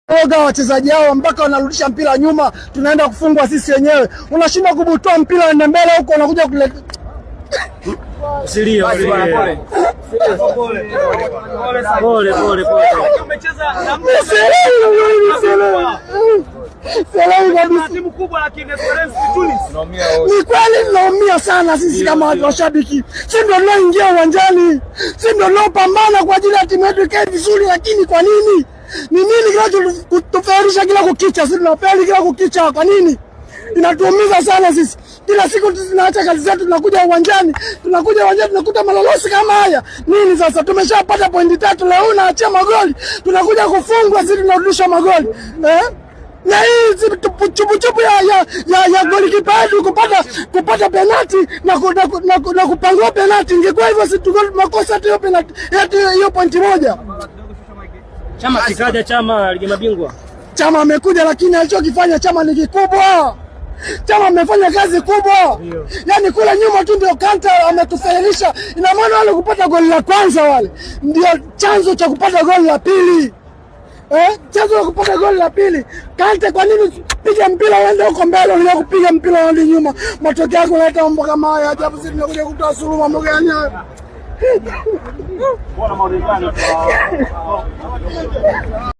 oga wachezaji hao mpaka wanarudisha mpira nyuma, tunaenda kufungwa sisi wenyewe. Unashindwa kubutoa mpira uende mbele huko, unakuja kuleta Sirio, pole. Umecheza na timu kubwa lakini Esperance Tunis. Ni kweli tunaumia sana sisi kama washabiki. Sisi ndio tunaingia uwanjani. Sisi ndio tunapambana kwa ajili ya timu yetu ikae vizuri, lakini kwa nini? Ni nini kinachotufelisha kila kukicha? Sisi tunafeli kila kukicha. Kwa nini? Inatuumiza sana sisi. Kila siku tunaacha kazi zetu tunakuja uwanjani tunakuta malolosi kama haya. Nini sasa? Tumeshapata pointi 3 leo unaachia magoli. Tunakuja kufungwa sisi tunarudisha magoli. Na hii chupu ya golikipa yetu kupata penalti na kupangwa penalti. Ingekuwa hivyo sisi tumakosa hata hiyo penalti hiyo pointi moja. Chama kikaja, Chama ligi mabingwa. Chama amekuja, lakini alichokifanya Chama ni kikubwa. Chama amefanya kazi kubwa. Yaani kule nyuma tu ndio Kanta ametufelisha. Ina maana wale kupata goli la kwanza wale ndio chanzo cha kupata goli la pili. Chanzo cha kupata goli la pili. Kanta, kwa nini piga mpira uende huko mbele, unaenda kupiga mpira uende nyuma? Matokeo yako yanaleta mambo kama haya. Ajabu, sisi tunakuja kutoa suluhu mambo gani hayo?